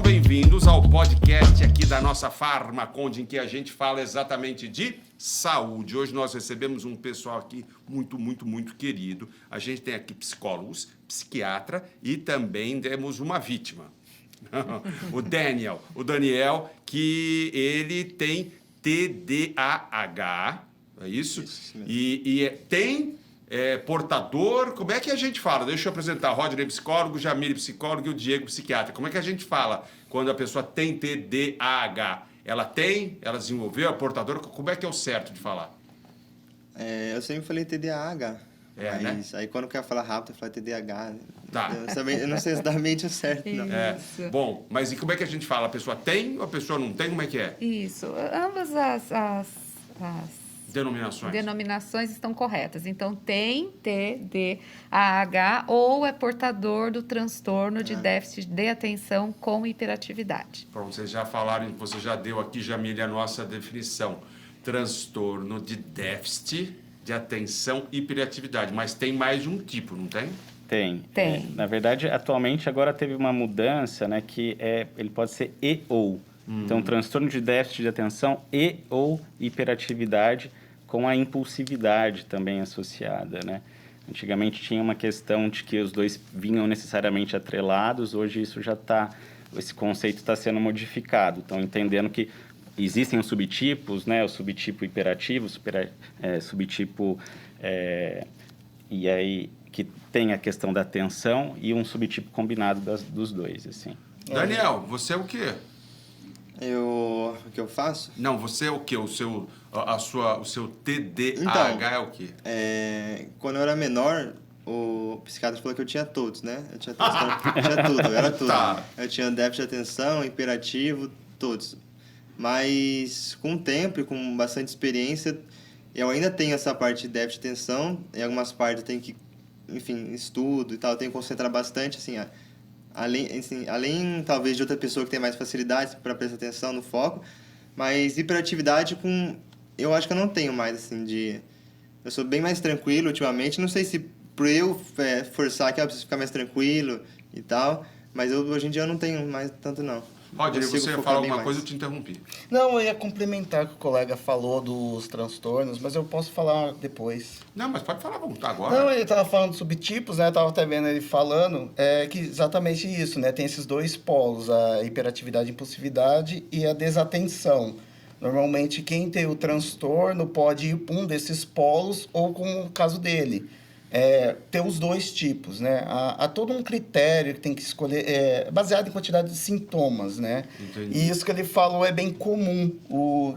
bem-vindos ao podcast aqui da nossa Farmaconde, em que a gente fala exatamente de saúde. Hoje nós recebemos um pessoal aqui muito querido. A gente tem aqui psicólogos, psiquiatra e também temos uma vítima. O Daniel, que ele tem TDAH, é isso? Isso mesmo. E tem portador, como é que a gente fala? Deixa eu apresentar, Rodney psicólogo, Jamile psicólogo e o Diego psiquiatra. Como é que a gente fala quando a pessoa tem TDAH? Ela desenvolveu, é portador, como é que é o certo de falar? Eu sempre falei TDAH, mas né? aí quando eu quero falar rápido, eu falo TDAH. Tá. Eu não sei exatamente o certo, não. Isso. Bom, mas e como é que a gente fala? A pessoa tem ou a pessoa não tem? Como é que é? Isso. Ambas as Denominações estão corretas. Então, tem TDAH ou é portador do transtorno de déficit de atenção com hiperatividade. Pronto, vocês já falaram, você já deu aqui, Jamile, a nossa definição. Transtorno de déficit de atenção e hiperatividade. Mas tem mais um tipo, não tem? Tem. Na verdade, atualmente, agora teve uma mudança, né, que ele pode ser e ou. Então, transtorno de déficit de atenção e ou hiperatividade com a impulsividade também associada, né? Antigamente tinha uma questão de que os dois vinham necessariamente atrelados, hoje isso já esse conceito está sendo modificado. Então, entendendo que existem os subtipos, né? O subtipo hiperativo, subtipo... e aí, que tem a questão da atenção e um subtipo combinado dos dois, assim. Daniel, você é o quê? O que eu faço? Não, você é o quê? O seu TDAH Então, é o quê? Quando eu era menor, o psiquiatra falou que eu tinha todos, né? Eu tinha tudo, eu era tudo. Tá. Eu tinha déficit de atenção, hiperativo, todos. Mas com o tempo e com bastante experiência, eu ainda tenho essa parte de déficit de atenção. Em algumas partes eu tenho que, enfim, estudo e tal, eu tenho que concentrar bastante, assim, além talvez de outra pessoa que tem mais facilidade para prestar atenção no foco, mas hiperatividade eu acho que eu não tenho mais, assim, eu sou bem mais tranquilo ultimamente, não sei se por eu forçar que eu preciso ficar mais tranquilo e tal, mas hoje em dia eu não tenho mais tanto não. Rodney, você ia falar alguma coisa, eu te interrompi. Não, eu ia complementar o que o colega falou dos transtornos, mas eu posso falar depois. Não, mas pode falar agora. Não, ele estava falando de subtipos, né? Eu estava até vendo ele falando que exatamente isso, né? Tem esses dois polos, a hiperatividade e impulsividade e a desatenção. Normalmente, quem tem o transtorno pode ir para um desses polos ou, como o caso dele, ter os dois tipos, né? Há todo um critério que tem que escolher, baseado em quantidade de sintomas, né? Entendi. E isso que ele falou é bem comum.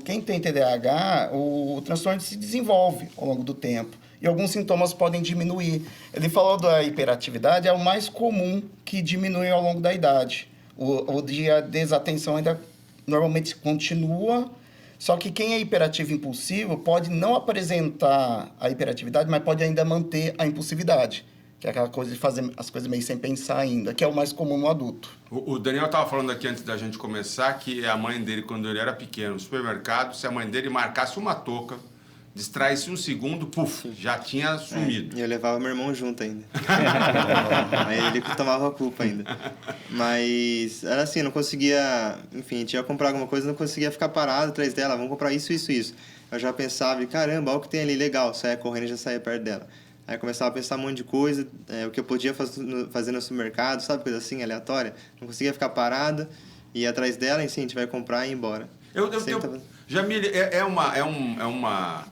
Quem tem TDAH, o transtorno se desenvolve ao longo do tempo. E alguns sintomas podem diminuir. Ele falou da hiperatividade, é o mais comum que diminui ao longo da idade. O de desatenção ainda normalmente continua. Só que quem é hiperativo e impulsivo pode não apresentar a hiperatividade, mas pode ainda manter a impulsividade, que é aquela coisa de fazer as coisas meio sem pensar ainda, que é o mais comum no adulto. O Daniel estava falando aqui antes da gente começar que a mãe dele, quando ele era pequeno, no supermercado, se a mãe dele marcasse uma touca, distraísse um segundo, puf, já tinha sumido. E eu levava meu irmão junto ainda. Aí ele que tomava a culpa ainda. Mas era assim, não conseguia... Enfim, tinha que comprar alguma coisa, não conseguia ficar parado atrás dela. Vamos comprar isso. Eu já pensava, caramba, olha o que tem ali, legal. Saia correndo e já saía perto dela. Aí eu começava a pensar um monte de coisa, o que eu podia fazer no supermercado, sabe? Coisa assim, aleatória. Não conseguia ficar parada, ia atrás dela, e sim, a gente vai comprar e ir embora. Jamile, é uma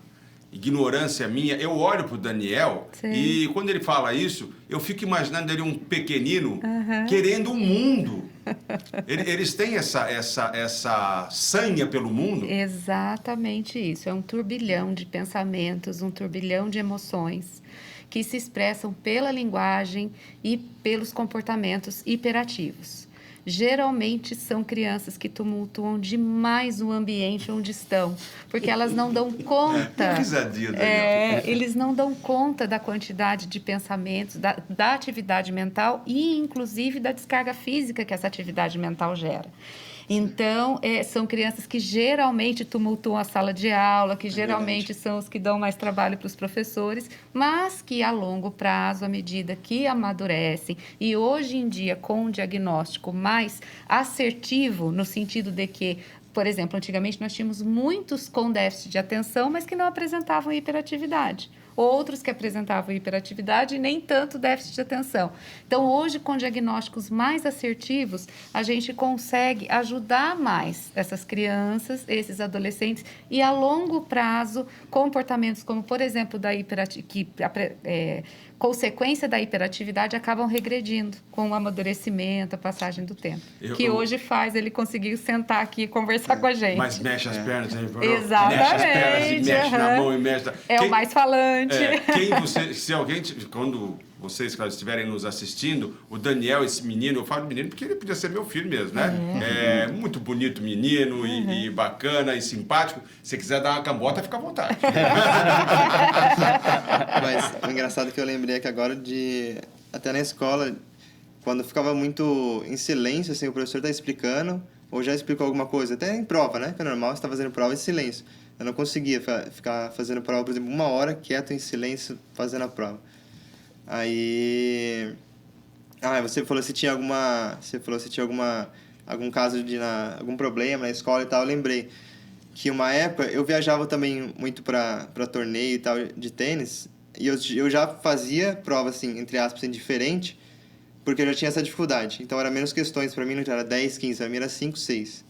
ignorância minha, eu olho pro Daniel e quando ele fala isso, eu fico imaginando ele um pequenino querendo o mundo. Eles têm essa sanha pelo mundo? Exatamente isso. É um turbilhão de pensamentos, um turbilhão de emoções que se expressam pela linguagem e pelos comportamentos hiperativos. Geralmente são crianças que tumultuam demais o ambiente onde estão, porque elas não dão conta. Eles não dão conta da quantidade de pensamentos, da atividade mental e, inclusive, da descarga física que essa atividade mental gera. Então, são crianças que geralmente tumultuam a sala de aula, que geralmente são os que dão mais trabalho para os professores, mas que a longo prazo, à medida que amadurecem, e hoje em dia com um diagnóstico mais assertivo, no sentido de que, por exemplo, antigamente nós tínhamos muitos com déficit de atenção, mas que não apresentavam hiperatividade. Outros que apresentavam hiperatividade e nem tanto déficit de atenção. Então, hoje, com diagnósticos mais assertivos, a gente consegue ajudar mais essas crianças, esses adolescentes, e a longo prazo, comportamentos como, por exemplo, consequência da hiperatividade acabam regredindo com o amadurecimento, a passagem do tempo. Que hoje faz ele conseguir sentar aqui e conversar com a gente. Mas mexe as pernas, hein? Exatamente. Mexe as pernas e mexe na mão e mexe... O mais falante. Se alguém, quando vocês, claro, estiverem nos assistindo, o Daniel, esse menino, eu falo menino porque ele podia ser meu filho mesmo, né? É muito bonito menino e bacana e simpático. Se quiser dar uma cambota, fica à vontade. Mas o engraçado que eu lembrei aqui agora até na escola, quando ficava muito em silêncio, assim, o professor tá explicando, ou já explicou alguma coisa, até em prova, né? Que é normal, você tá fazendo prova em silêncio. Eu não conseguia ficar fazendo prova, por exemplo, 1 hora quieto em silêncio fazendo a prova. Aí... você falou se tinha algum caso algum problema na escola e tal. Eu lembrei que uma época eu viajava também muito para torneio e tal de tênis, e eu já fazia prova, assim, entre aspas, indiferente, porque eu já tinha essa dificuldade. Então era menos questões, para mim não era 10, 15, para mim era 5, 6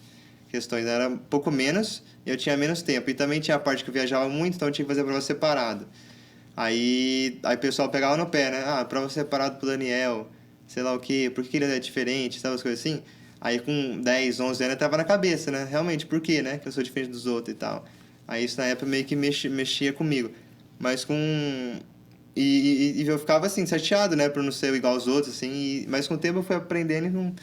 questões, era um pouco menos e eu tinha menos tempo. E também tinha a parte que eu viajava muito, então eu tinha que fazer a prova separada. Aí o pessoal pegava no pé, né? Prova separada pro Daniel, sei lá o quê, por que ele é diferente, sabe, as coisas assim? Aí com 10, 11 anos eu tava na cabeça, né? Realmente, por quê, né? Que eu sou diferente dos outros e tal. Aí isso na época meio que mexia comigo. Mas E eu ficava assim, chateado, né? Por não ser igual aos outros, assim. Mas com o tempo eu fui aprendendo e não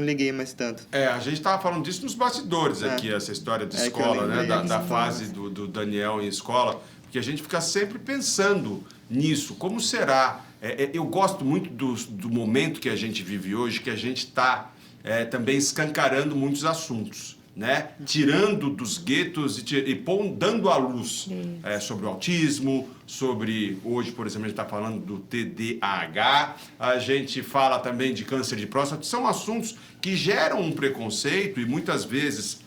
liguei mais tanto. A gente estava falando disso nos bastidores aqui, essa história de escola, né? Da fase do Daniel em escola, porque a gente fica sempre pensando nisso. Como será? Eu gosto muito do momento que a gente vive hoje, que a gente está também escancarando muitos assuntos, né? Tirando dos guetos e dando à luz sobre o autismo, sobre, hoje, por exemplo, a gente está falando do TDAH, a gente fala também de câncer de próstata, são assuntos que geram um preconceito e muitas vezes,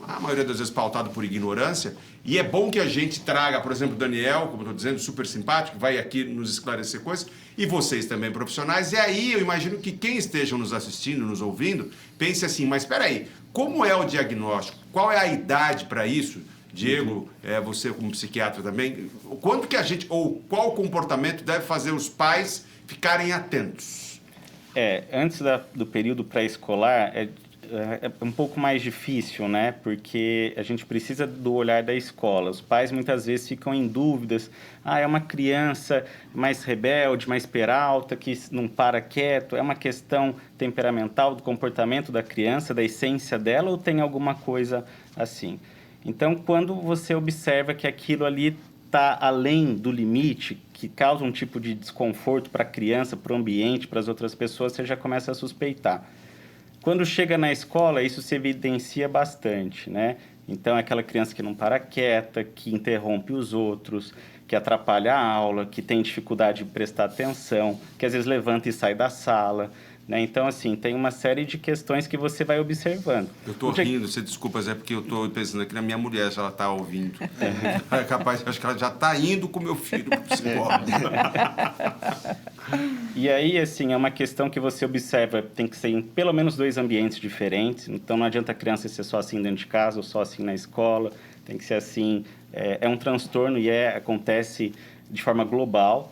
a maioria das vezes pautado por ignorância, e é bom que a gente traga, por exemplo, o Daniel, como eu estou dizendo, super simpático, vai aqui nos esclarecer coisas, e vocês também profissionais, e aí eu imagino que quem esteja nos assistindo, nos ouvindo, pense assim, mas espera aí, como é o diagnóstico? Qual é a idade para isso? Diego, você como psiquiatra também, quanto que a gente, ou qual comportamento deve fazer os pais ficarem atentos? Antes do período pré-escolar, é um pouco mais difícil, né? Porque a gente precisa do olhar da escola. Os pais muitas vezes ficam em dúvidas. É uma criança mais rebelde, mais peralta, que não para quieto. É uma questão temperamental do comportamento da criança, da essência dela, ou tem alguma coisa assim? Então, quando você observa que aquilo ali está além do limite, que causa um tipo de desconforto para a criança, para o ambiente, para as outras pessoas, você já começa a suspeitar. Quando chega na escola, isso se evidencia bastante, né? Então, é aquela criança que não para quieta, que interrompe os outros, que atrapalha a aula, que tem dificuldade de prestar atenção, que às vezes levanta e sai da sala, né? Então, assim, tem uma série de questões que você vai observando. Eu estou rindo, você desculpa, é porque eu estou pensando aqui na minha mulher, se ela está ouvindo. É capaz, acho que ela já está indo com meu filho para o psicólogo. E aí, assim, é uma questão que você observa, tem que ser em pelo menos 2 ambientes diferentes. Então, não adianta a criança ser só assim dentro de casa ou só assim na escola. Tem que ser assim, é um transtorno e acontece de forma global.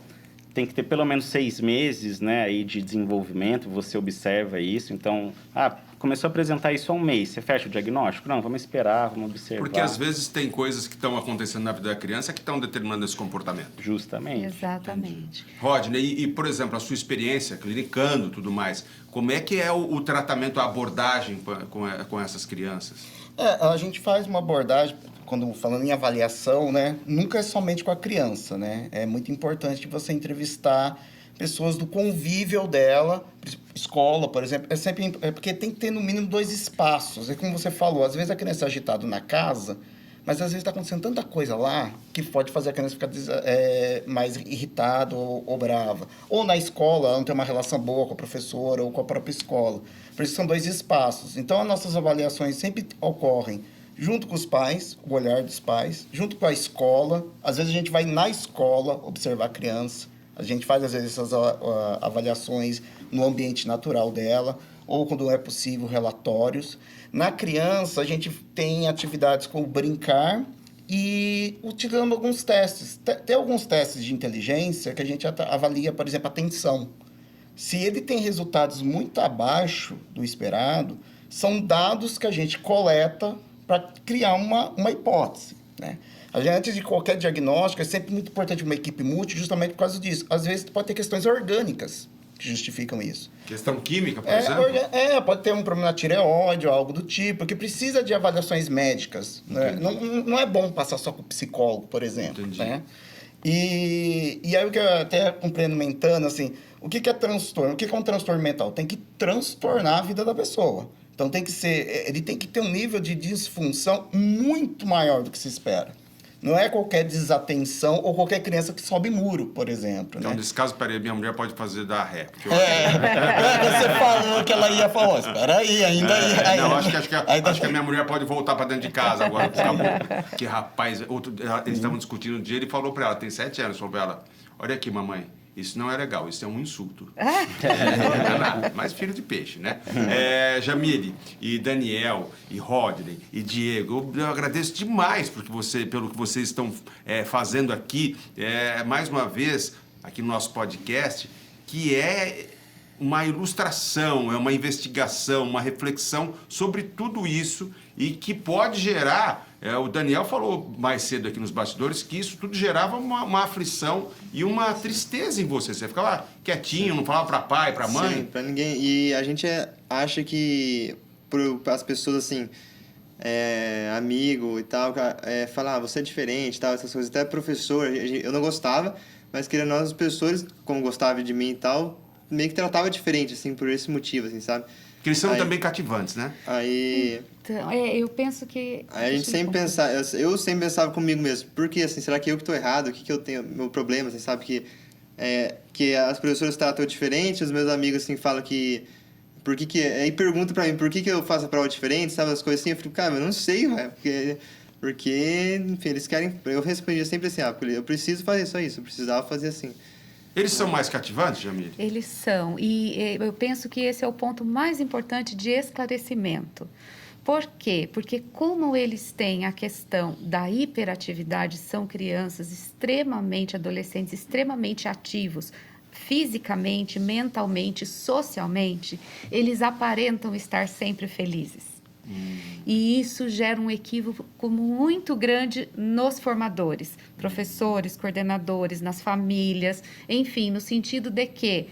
Tem que ter pelo menos 6 meses, né, aí de desenvolvimento, você observa isso. Então, começou a apresentar isso há 1 mês, você fecha o diagnóstico? Não, vamos esperar, vamos observar. Porque às vezes tem coisas que estão acontecendo na vida da criança que estão determinando esse comportamento. Justamente. Exatamente. Rodney, e por exemplo, a sua experiência clinicando e tudo mais, como é que é o tratamento, a abordagem com essas crianças? A gente faz uma abordagem, quando falando em avaliação, né, nunca é somente com a criança, né? É muito importante você entrevistar pessoas do convívio dela, escola, por exemplo, é porque tem que ter no mínimo 2 espaços. É como você falou, às vezes a criança é agitada na casa, mas às vezes está acontecendo tanta coisa lá que pode fazer a criança ficar mais irritada ou brava. Ou na escola, ela não tem uma relação boa com a professora ou com a própria escola. Por isso são 2 espaços. Então, as nossas avaliações sempre ocorrem junto com os pais, o olhar dos pais, junto com a escola. Às vezes a gente vai na escola observar a criança. A gente faz, às vezes, essas avaliações no ambiente natural dela, ou, quando é possível, relatórios. Na criança, a gente tem atividades como brincar e utilizando alguns testes. Tem alguns testes de inteligência que a gente avalia, por exemplo, atenção. Se ele tem resultados muito abaixo do esperado, são dados que a gente coleta para criar uma hipótese, né? Antes de qualquer diagnóstico, é sempre muito importante uma equipe multi, justamente por causa disso. Às vezes, pode ter questões orgânicas que justificam isso. Questão química, por exemplo? Pode ter um problema na tireoide ou algo do tipo, que precisa de avaliações médicas. Né? Não é bom passar só com o psicólogo, por exemplo. Entendi. Né? E aí, o que eu até complementando, assim, o que é transtorno? O que é um transtorno mental? Tem que transtornar a vida da pessoa. Então, ele tem que ter um nível de disfunção muito maior do que se espera. Não é qualquer desatenção ou qualquer criança que sobe muro, por exemplo. Então, né? nesse caso, peraí, minha mulher pode fazer dar ré. Porque Você falou que ela ia falar, espera aí, ainda ia. Não, acho que a minha mulher pode voltar para dentro de casa agora. Que rapaz, eles estavam discutindo um dia, ele falou para ela, tem 7 anos, falou para ela, olha aqui, mamãe, isso não é legal, isso é um insulto. Mais filho de peixe, né? Jamile, e Daniel, e Rodney, e Diego, eu agradeço demais pelo que vocês estão fazendo aqui, mais uma vez, aqui no nosso podcast, que é uma ilustração, é uma investigação, uma reflexão sobre tudo isso e que pode gerar... o Daniel falou mais cedo aqui nos bastidores que isso tudo gerava uma aflição e uma tristeza em você. Você ficava quietinho, não falava para pai, para mãe. Sim, pra ninguém. E a gente acha que as pessoas, assim, amigo e tal, falar, você é diferente e tal, essas coisas. Até professor, eu não gostava, mas querendo nós, os professores, como gostavam de mim e tal, meio que tratava diferente, assim, por esse motivo, assim, sabe? Porque eles são também cativantes, né? Aí... Então, eu penso que... Aí a gente sempre pensava, eu sempre pensava comigo mesmo, por que, assim, será que eu que estou errado? O que eu tenho, meu problema, assim, sabe? Que as professoras tratam diferente, os meus amigos, assim, falam que... Aí perguntam pra mim, por que eu faço a prova diferente, sabe? As coisas assim, eu fico, cara, eu não sei, velho, porque, enfim, eles querem... Eu respondia sempre assim, porque eu preciso fazer só isso, eu precisava fazer assim. Eles são mais cativantes, Jamile? Eles são. E eu penso que esse é o ponto mais importante de esclarecimento. Por quê? Porque como eles têm a questão da hiperatividade, são crianças adolescentes extremamente ativos, fisicamente, mentalmente, socialmente, eles aparentam estar sempre felizes. E isso gera um equívoco muito grande nos formadores, professores, coordenadores, nas famílias, enfim, no sentido de que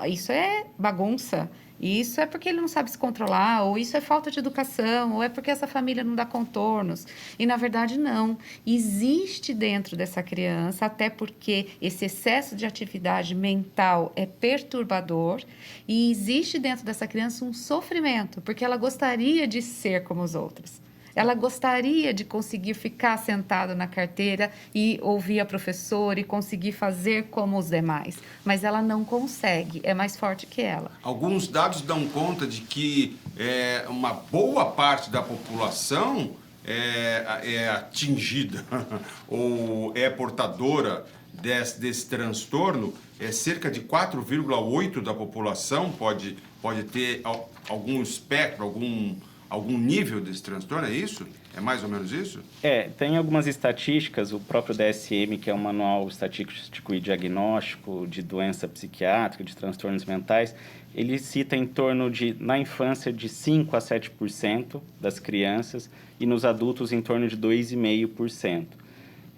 isso é bagunça, isso é porque ele não sabe se controlar, ou isso é falta de educação, ou é porque essa família não dá contornos. E, na verdade, não. Existe dentro dessa criança, até porque esse excesso de atividade mental é perturbador, e existe dentro dessa criança um sofrimento, porque ela gostaria de ser como os outros. Ela gostaria de conseguir ficar sentada na carteira e ouvir a professora e conseguir fazer como os demais. Mas ela não consegue, é mais forte que ela. Alguns dados dão conta de que uma boa parte da população é atingida ou é portadora desse transtorno. Cerca de 4,8% da população pode ter algum espectro, algum nível desse transtorno, é isso? É mais ou menos isso? Tem algumas estatísticas, o próprio DSM, que é o Manual Estatístico e Diagnóstico de Doença Psiquiátrica, de Transtornos Mentais, ele cita em torno na infância, de 5% a 7% das crianças e nos adultos em torno de 2,5%.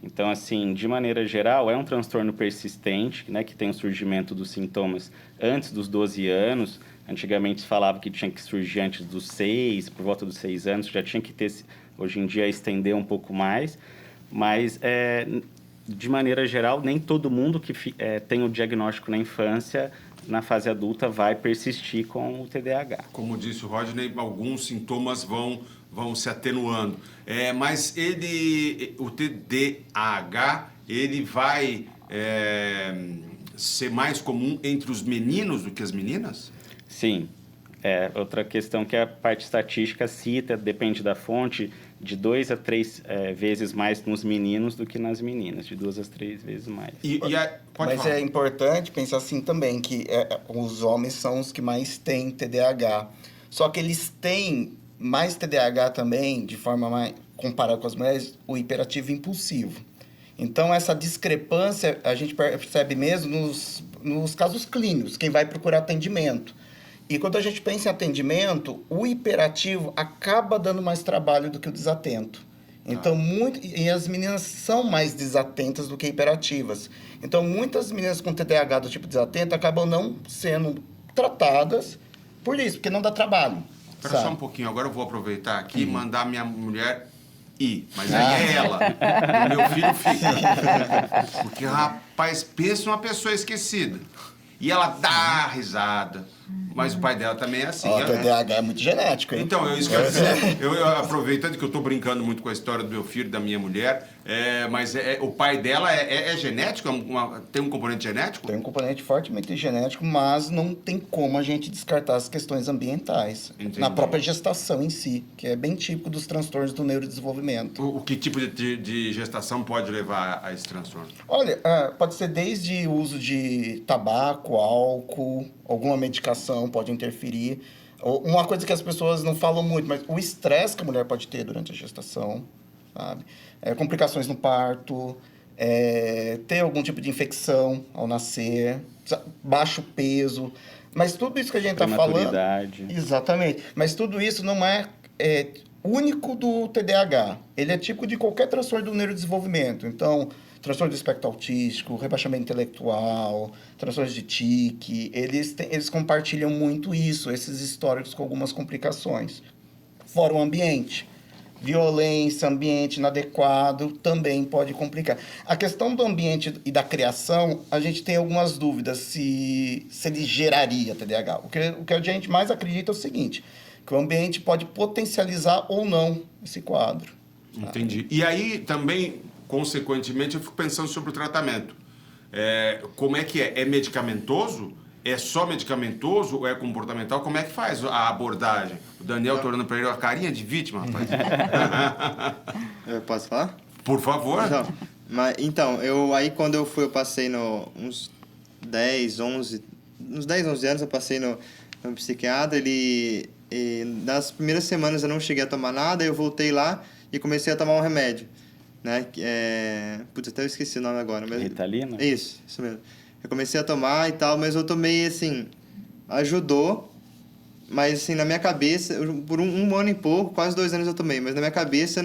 Então, assim, de maneira geral, é um transtorno persistente, né, que tem o surgimento dos sintomas antes dos 12 anos. Antigamente se falava que tinha que surgir antes dos 6, por volta dos 6 anos, já tinha que ter, hoje em dia, estender um pouco mais. Mas, de maneira geral, nem todo mundo que tem o diagnóstico na infância na fase adulta vai persistir com o TDAH. Como disse o Rodney, alguns sintomas vão se atenuando. Mas o TDAH, ele vai ser mais comum entre os meninos do que as meninas? Sim. Outra questão que a parte estatística cita, depende da fonte, de 2 a 3 vezes mais nos meninos do que nas meninas, de 2 a 3 vezes mais. Pode Mas falar. é importante pensar assim também, que os homens são os que mais têm TDAH. Só que eles têm mais TDAH também, de forma mais comparada com as mulheres, o hiperativo impulsivo. Então, essa discrepância a gente percebe mesmo nos casos clínicos, quem vai procurar atendimento. E quando a gente pensa em atendimento, o hiperativo acaba dando mais trabalho do que o desatento. Então, e as meninas são mais desatentas do que hiperativas. Então, muitas meninas com TDAH do tipo desatento acabam não sendo tratadas por isso, porque não dá trabalho. Espera só um pouquinho, agora eu vou aproveitar aqui e mandar minha mulher ir. Mas aí é ela. O meu filho fica. Porque, rapaz, pensa numa pessoa esquecida. E ela dá risada. Mas o pai dela também é assim. O TDAH é muito genético, hein? Então, isso que eu quero dizer. Eu aproveitando que eu estou brincando muito com a história do meu filho, da minha mulher, mas o pai dela é genético? Tem um componente genético? Tem um componente fortemente genético, mas não tem como a gente descartar as questões ambientais. Entendi. Na própria gestação em si, que é bem típico dos transtornos do neurodesenvolvimento. O que tipo de gestação pode levar a esse transtorno? Olha, pode ser desde o uso de tabaco, álcool, alguma medicação pode interferir. Uma coisa que as pessoas não falam muito, mas o estresse que a mulher pode ter durante a gestação, sabe? Complicações no parto, ter algum tipo de infecção ao nascer, baixo peso. Mas tudo isso que a gente está falando... Prematuridade. Exatamente. Mas tudo isso não é único do TDAH. Ele é típico de qualquer transtorno do neurodesenvolvimento. Então, transtorno do espectro autístico, rebaixamento intelectual, transtornos de tique, eles compartilham muito isso, esses históricos com algumas complicações. Fora o ambiente. Violência, ambiente inadequado, também pode complicar. A questão do ambiente e da criação, a gente tem algumas dúvidas se ele geraria TDAH. O que a gente mais acredita é o seguinte, que o ambiente pode potencializar ou não esse quadro. Entendi. E aí também, consequentemente, eu fico pensando sobre o tratamento. Como é que é? É medicamentoso? É só medicamentoso ou é comportamental? Como é que faz a abordagem? O Daniel tá olhando para ele, a carinha de vítima, rapaz. Eu posso falar? Por favor. Então, quando eu fui, eu passei uns 10, 11 anos, eu passei no psiquiatra, nas primeiras semanas eu não cheguei a tomar nada, eu voltei lá e comecei a tomar um remédio, né? Putz, até eu esqueci o nome agora. Mas... Ritalina? Isso mesmo. Eu comecei a tomar e tal, mas eu tomei, assim, ajudou, mas, assim, na minha cabeça, por um ano e pouco, quase 2 anos eu tomei, mas na minha cabeça,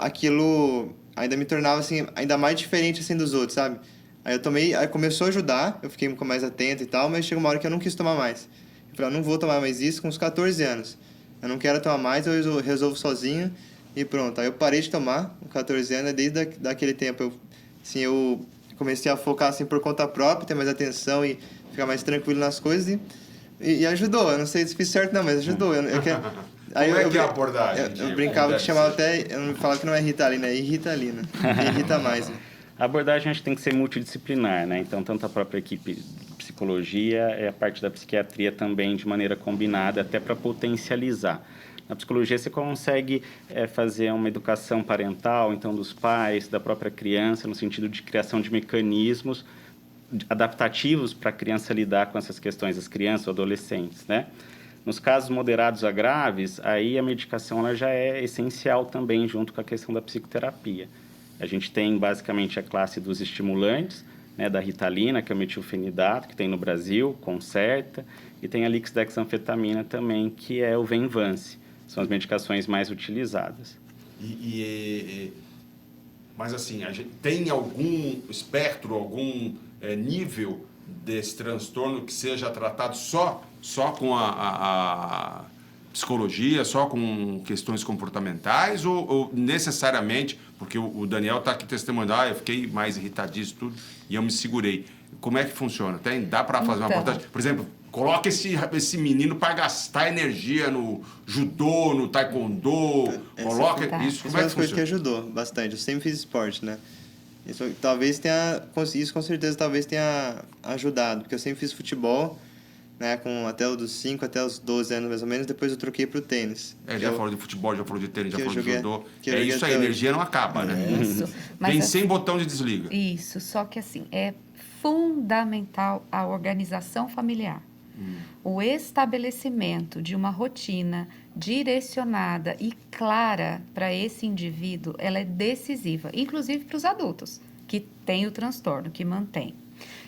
aquilo ainda me tornava, assim, ainda mais diferente, assim, dos outros, sabe? Aí eu tomei, aí começou a ajudar, eu fiquei mais atento e tal, mas chegou uma hora que eu não quis tomar mais. Eu falei, não vou tomar mais isso com uns 14 anos. Eu não quero tomar mais, eu resolvo sozinho e pronto. Aí eu parei de tomar com 14 anos, desde daquele tempo eu comecei a focar assim por conta própria, ter mais atenção e ficar mais tranquilo nas coisas e ajudou. Eu não sei se fiz certo não, mas ajudou. Como é que é a abordagem? Eu brincava que chamava até... Eu falava que não é Ritalina, é irritalina. Irrita mais. A abordagem acho que tem que ser multidisciplinar, né? Então, tanto a própria equipe de psicologia, a parte da psiquiatria também de maneira combinada, até para potencializar. Na psicologia você consegue fazer uma educação parental, então dos pais, da própria criança, no sentido de criação de mecanismos adaptativos para a criança lidar com essas questões, as crianças ou adolescentes, né? Nos casos moderados a graves, aí a medicação ela já é essencial também, junto com a questão da psicoterapia. A gente tem basicamente a classe dos estimulantes, né, da Ritalina, que é o metilfenidato, que tem no Brasil, Concerta, e tem a Lixdexanfetamina também, que é o Venvance. São as medicações mais utilizadas. Mas assim, a gente tem algum espectro, algum nível desse transtorno que seja tratado só com a psicologia, só com questões comportamentais ou necessariamente, porque o Daniel está aqui testemunhando, eu fiquei mais irritadíssimo tudo e eu me segurei. Como é que funciona? Dá para fazer uma Então. abordagem? Por exemplo, coloca esse menino para gastar energia no judô, no taekwondo, coloca tá. isso. Isso Como é é uma que coisa que funciona? ajudou bastante. Eu sempre fiz esporte, né? Isso talvez tenha... Isso com certeza talvez tenha ajudado. Porque eu sempre fiz futebol, né? Até os 5 até os 12 anos mais ou menos. Depois eu troquei pro tênis. Ele já falou de futebol, já falou de tênis, já que eu falou de joguei- judô. que eu É joguei isso aí, até a hoje. energia não acaba, né? Isso. Mas Vem assim, sem botão de desliga. Isso, só que assim, é fundamental a organização familiar. O estabelecimento de uma rotina direcionada e clara para esse indivíduo, ela é decisiva, inclusive para os adultos que têm o transtorno, que mantém.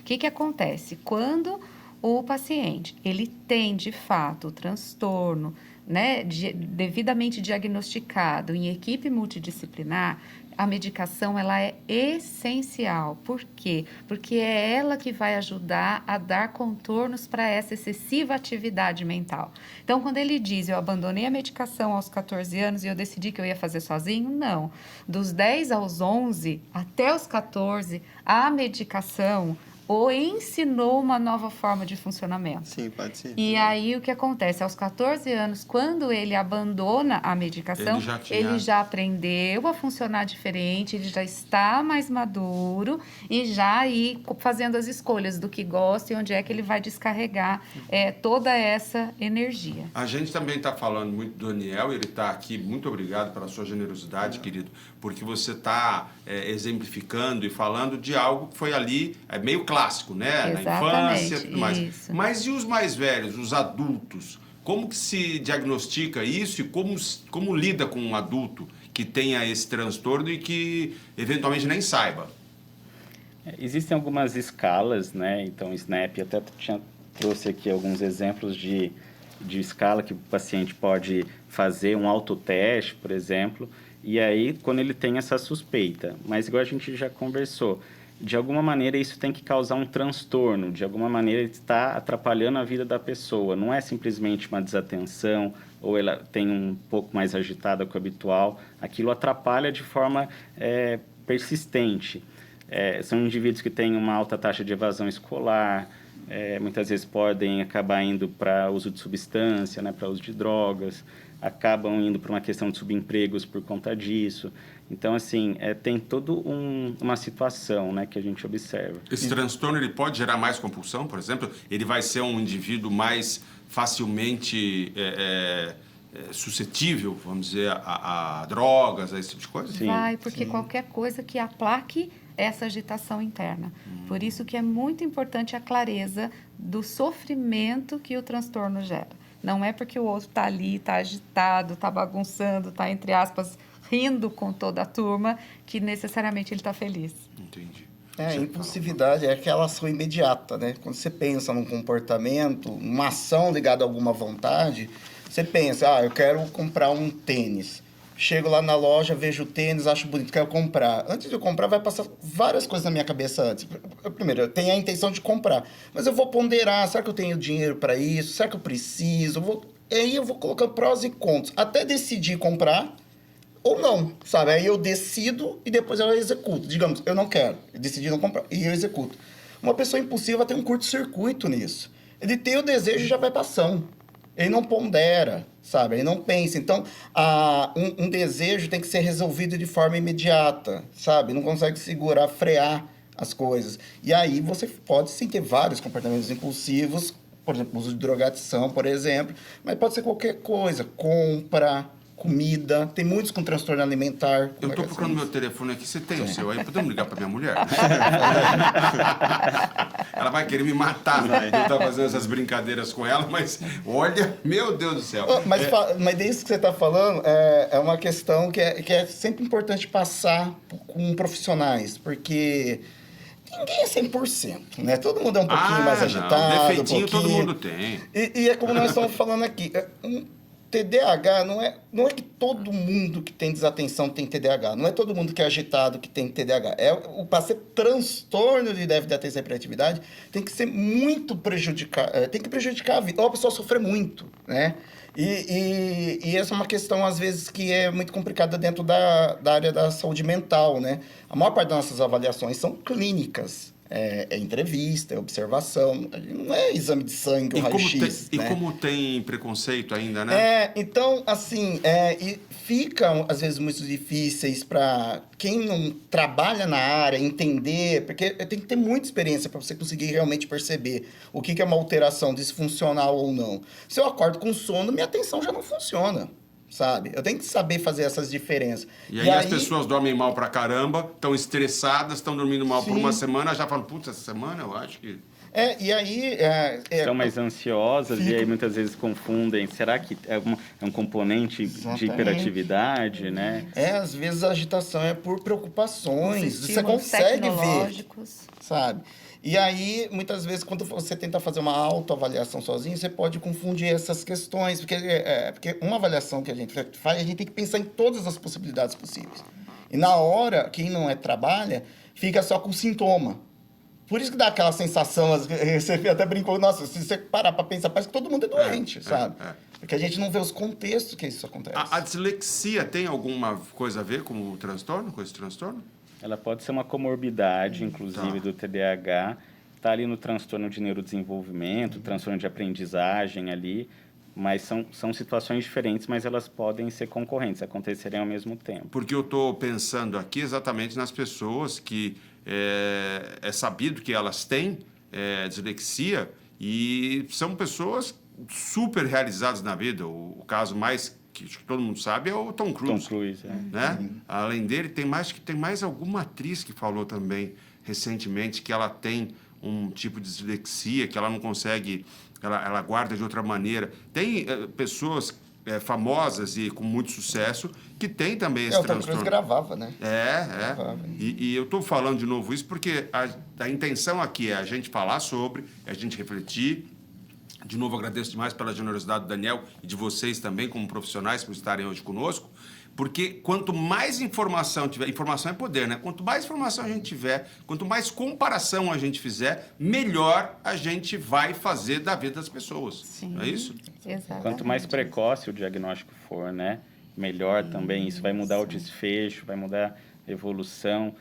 O que acontece? Quando o paciente, ele tem de fato o transtorno, né, devidamente diagnosticado em equipe multidisciplinar, a medicação ela é essencial. Por quê? Porque é ela que vai ajudar a dar contornos para essa excessiva atividade mental. Então, quando ele diz, eu abandonei a medicação aos 14 anos e eu decidi que eu ia fazer sozinho, não. Dos 10 aos 11, até os 14, a medicação ou ensinou uma nova forma de funcionamento. Sim, pode ser. E aí o que acontece? Aos 14 anos, quando ele abandona a medicação, ele já aprendeu a funcionar diferente, ele já está mais maduro e já aí fazendo as escolhas do que gosta e onde é que ele vai descarregar toda essa energia. A gente também está falando muito do Daniel, ele está aqui, muito obrigado pela sua generosidade, querido, porque você está exemplificando e falando de algo que foi ali, meio clássico, né? Exatamente, Na infância e tudo mais. isso. Mas e os mais velhos, os adultos? Como que se diagnostica isso e como lida com um adulto que tenha esse transtorno e que eventualmente nem saiba? Existem algumas escalas, né? Então, o SNAP até trouxe aqui alguns exemplos de escala que o paciente pode fazer, um autoteste, por exemplo, e aí quando ele tem essa suspeita. Mas igual a gente já conversou, de alguma maneira isso tem que causar um transtorno, de alguma maneira está atrapalhando a vida da pessoa. Não é simplesmente uma desatenção ou ela tem um pouco mais agitada que o habitual. Aquilo atrapalha de forma persistente. São indivíduos que têm uma alta taxa de evasão escolar, muitas vezes podem acabar indo para uso de substância, né, para uso de drogas, acabam indo para uma questão de subempregos por conta disso. Então, assim, tem toda uma situação, né, que a gente observa. Esse transtorno ele pode gerar mais compulsão, por exemplo? Ele vai ser um indivíduo mais facilmente suscetível, vamos dizer, a drogas, a esse tipo de coisa? Sim, Vai, porque qualquer coisa que aplaque essa agitação interna. Por isso que é muito importante a clareza do sofrimento que o transtorno gera. Não é porque o outro está ali, está agitado, está bagunçando, está, entre aspas, rindo com toda a turma, que necessariamente ele está feliz. Entendi. A impulsividade é aquela ação imediata, né? Quando você pensa num comportamento, uma ação ligada a alguma vontade, você pensa, eu quero comprar um tênis. Chego lá na loja, vejo o tênis, acho bonito, quero comprar. Antes de eu comprar, vai passar várias coisas na minha cabeça antes. Primeiro, eu tenho a intenção de comprar, mas eu vou ponderar, será que eu tenho dinheiro para isso? Será que eu preciso? Aí eu vou colocando prós e contras, até decidir comprar ou não, sabe? Aí eu decido e depois eu executo. Digamos, eu não quero, eu decidi não comprar e eu executo. Uma pessoa impulsiva tem um curto-circuito nisso. Ele tem o desejo e já vai para ação. Ele não pondera, sabe? Ele não pensa. Então, um desejo tem que ser resolvido de forma imediata, sabe? Não consegue segurar, frear as coisas. E aí você pode sim ter vários comportamentos impulsivos, por exemplo, uso de drogadição, por exemplo, mas pode ser qualquer coisa, compra, comida, tem muitos com transtorno alimentar. Eu estou procurando meu telefone aqui, você tem o seu aí? Podemos ligar para minha mulher? Ela vai querer me matar, né? Eu estou fazendo essas brincadeiras com ela, mas olha, meu Deus do céu. Mas desde que você está falando, é uma questão que é sempre importante passar com profissionais, porque ninguém é 100%, né? Todo mundo é um pouquinho mais agitado. Defeitinho todo mundo tem. E é como nós estamos falando aqui, TDAH não é que todo mundo que tem desatenção tem TDAH. Não é todo mundo que é agitado que tem TDAH. Para ser transtorno de déficit de atenção e hiperatividade, tem que ser muito tem que prejudicar a vida. Ou a pessoa sofrer muito, né? E essa é uma questão, às vezes, que é muito complicada dentro da área da saúde mental, né? A maior parte das nossas avaliações são clínicas. é entrevista, é observação, não é exame de sangue ou raio-x, né? E como tem preconceito ainda, né? Então, assim, e ficam, às vezes, muito difíceis para quem não trabalha na área entender, porque tem que ter muita experiência para você conseguir realmente perceber o que é uma alteração disfuncional ou não. Se eu acordo com sono, minha atenção já não funciona, sabe? Eu tenho que saber fazer essas diferenças. E aí as pessoas dormem mal pra caramba, estão estressadas, estão dormindo mal por uma semana, já falam, putz, essa semana eu acho que... E aí... Estão mais ansiosas e aí muitas vezes confundem. Será que é um componente de hiperatividade, né? Às vezes a agitação é por preocupações. Os Você estímulos consegue ver, tecnológicos. sabe? E aí, muitas vezes, quando você tenta fazer uma autoavaliação sozinho, você pode confundir essas questões. Porque uma avaliação que a gente faz, a gente tem que pensar em todas as possibilidades possíveis. E na hora, quem não trabalha, fica só com sintoma. Por isso que dá aquela sensação, você até brincou, nossa, se você parar para pensar, parece que todo mundo é doente, sabe? Porque a gente não vê os contextos que isso acontece. A dislexia tem alguma coisa a ver com o transtorno, com esse transtorno? Ela pode ser uma comorbidade, inclusive, do TDAH. Está ali no transtorno de neurodesenvolvimento, transtorno de aprendizagem ali, mas são situações diferentes, mas elas podem ser concorrentes, acontecerem ao mesmo tempo. Porque eu estou pensando aqui exatamente nas pessoas que é sabido que elas têm dislexia e são pessoas super realizadas na vida. O caso mais que todo mundo sabe é o Tom Cruise. Tom Cruise, né? Além dele, tem mais alguma atriz que falou também recentemente que ela tem um tipo de dislexia, que ela não consegue, ela guarda de outra maneira. Tem pessoas famosas e com muito sucesso que têm também esse o Tom transtorno. Cruise gravava, né? Gravava. E eu estou falando de novo isso porque a intenção aqui é a gente falar sobre, é a gente refletir. De novo, agradeço demais pela generosidade do Daniel e de vocês também, como profissionais, por estarem hoje conosco, porque quanto mais informação tiver, informação é poder, né? Quanto mais informação a gente tiver, quanto mais comparação a gente fizer, melhor a gente vai fazer da vida das pessoas. Sim, não é isso? Exatamente. Quanto mais precoce o diagnóstico for, né? Melhor também. Isso vai mudar o desfecho, vai mudar a evolução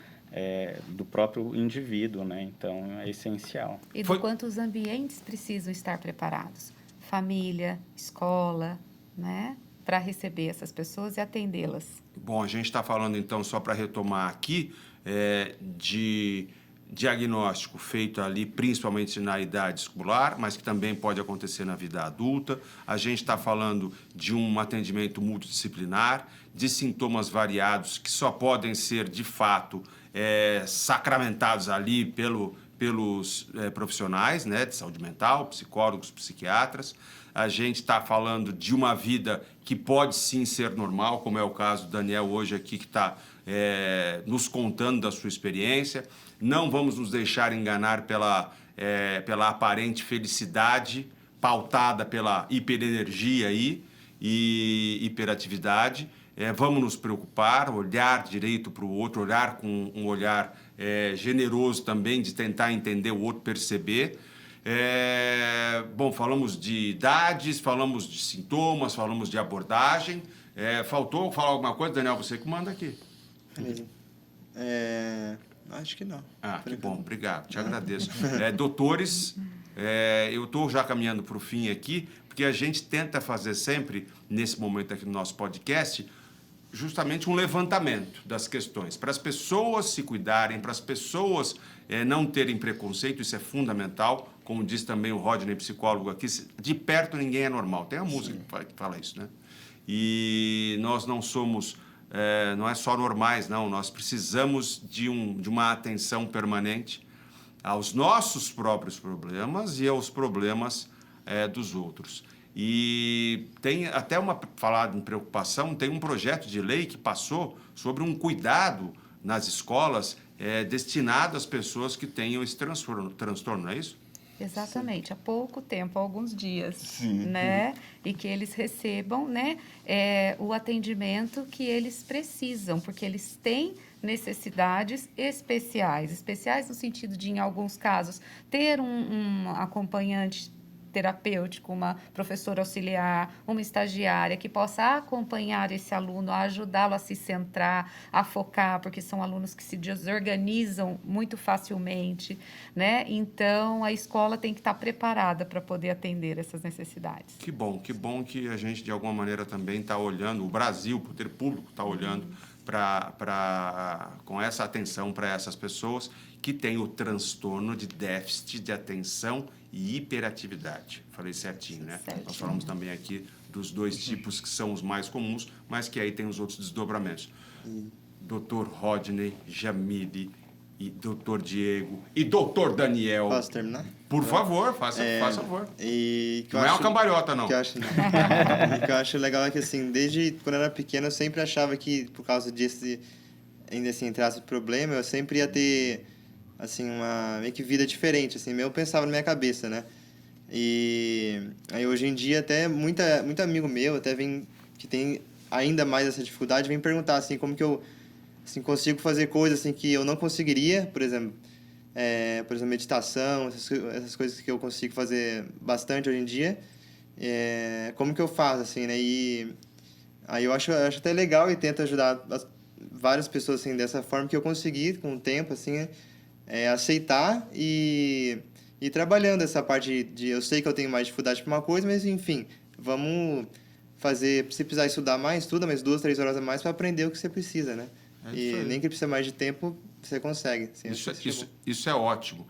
do próprio indivíduo, né? Então, é essencial. E do quanto os ambientes precisam estar preparados. Família, escola, né? Para receber essas pessoas e atendê-las. Bom, a gente está falando, então, só para retomar aqui, de diagnóstico feito ali, principalmente na idade escolar, mas que também pode acontecer na vida adulta. A gente está falando de um atendimento multidisciplinar, de sintomas variados que só podem ser, de fato, sacramentados ali pelos profissionais, né, de saúde mental, psicólogos, psiquiatras. A gente está falando de uma vida que pode sim ser normal, como é o caso do Daniel hoje aqui, que está nos contando da sua experiência. Não vamos nos deixar enganar pela aparente felicidade pautada pela hiperenergia aí e hiperatividade. Vamos nos preocupar, olhar direito para o outro, olhar com um olhar generoso também, de tentar entender o outro, perceber. Bom, falamos de idades, falamos de sintomas, falamos de abordagem. Faltou falar alguma coisa, Daniel? Você que manda aqui. Beleza. Acho que não. Que bom, obrigado, te agradeço. Doutores, eu estou já caminhando para o fim aqui, porque a gente tenta fazer sempre, nesse momento aqui no nosso podcast, justamente um levantamento das questões, para as pessoas se cuidarem, para as pessoas não terem preconceito, isso é fundamental, como diz também o Rodney, psicólogo aqui, de perto ninguém é normal, tem a música que fala isso, né? E nós não somos, não é só normais, não, nós precisamos de uma atenção permanente aos nossos próprios problemas e aos problemas dos outros. E tem até falar em preocupação, tem um projeto de lei que passou sobre um cuidado nas escolas destinado às pessoas que tenham esse transtorno, não é isso? Exatamente, há pouco tempo, há alguns dias, né? E que eles recebam, né, o atendimento que eles precisam, porque eles têm necessidades especiais no sentido de, em alguns casos, ter um acompanhante terapêutico, uma professora auxiliar, uma estagiária que possa acompanhar esse aluno, ajudá-lo a se centrar, a focar, porque são alunos que se desorganizam muito facilmente, né? Então, a escola tem que estar preparada para poder atender essas necessidades. Que bom que a gente, de alguma maneira, também está olhando, o Brasil, o poder público está olhando com essa atenção para essas pessoas que têm o transtorno de déficit de atenção e hiperatividade. Falei certinho, né? Certinho. Nós falamos também aqui dos 2 tipos que são os mais comuns, mas que aí tem os outros desdobramentos. Dr. Rodney Jamile, e Dr. Diego e Dr. Daniel. Posso terminar? Por favor, faça favor. E que eu Não é acho- uma cambalhota, não. Que eu acho, e que eu acho legal é que, assim, desde quando eu era pequeno, eu sempre achava que, por causa desse, ainda assim, entre aspas, problema, eu sempre ia ter, assim, uma meio que vida diferente, assim, eu pensava na minha cabeça, né? E aí, hoje em dia, até muito amigo meu, até vem, que tem ainda mais essa dificuldade, vem perguntar, assim, como que eu, assim, consigo fazer coisas, assim, que eu não conseguiria, por exemplo, meditação, essas coisas que eu consigo fazer bastante hoje em dia, como que eu faço, assim, né? E aí eu acho até legal e tento ajudar várias pessoas, assim, dessa forma que eu consegui, com o tempo, assim, aceitar e ir trabalhando essa parte de... Eu sei que eu tenho mais dificuldade para uma coisa, mas, enfim, vamos fazer... Se precisar estudar mais, estuda mais 2, 3 horas a mais para aprender o que você precisa, né? isso aí. Nem que precisa mais de tempo, você consegue. Assim, Isso é ótimo.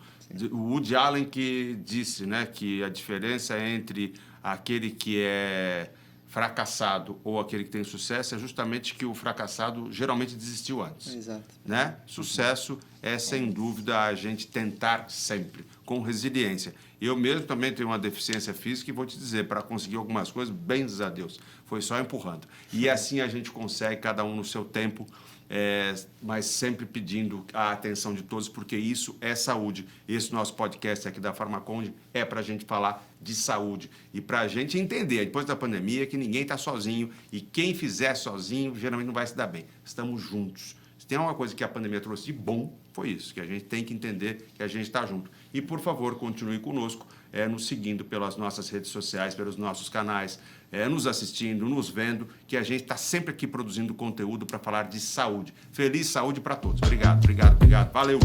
O Woody Allen que disse, né, que a diferença entre aquele que é fracassado ou aquele que tem sucesso é justamente que o fracassado geralmente desistiu antes. Exato. Né? Sucesso é, sem dúvida, a gente tentar sempre, com resiliência. Eu mesmo também tenho uma deficiência física e vou te dizer, para conseguir algumas coisas, bens a Deus, foi só empurrando. E assim a gente consegue, cada um no seu tempo, mas sempre pedindo a atenção de todos, porque isso é saúde. Esse nosso podcast aqui da Farmaconde é para a gente falar de saúde e para a gente entender, depois da pandemia, que ninguém está sozinho e quem fizer sozinho geralmente não vai se dar bem. Estamos juntos. Se tem uma coisa que a pandemia trouxe de bom, foi isso, que a gente tem que entender que a gente está junto. E, por favor, continue conosco, nos seguindo pelas nossas redes sociais, pelos nossos canais, nos assistindo, nos vendo, que a gente está sempre aqui produzindo conteúdo para falar de saúde. Feliz saúde para todos. Obrigado. Valeu.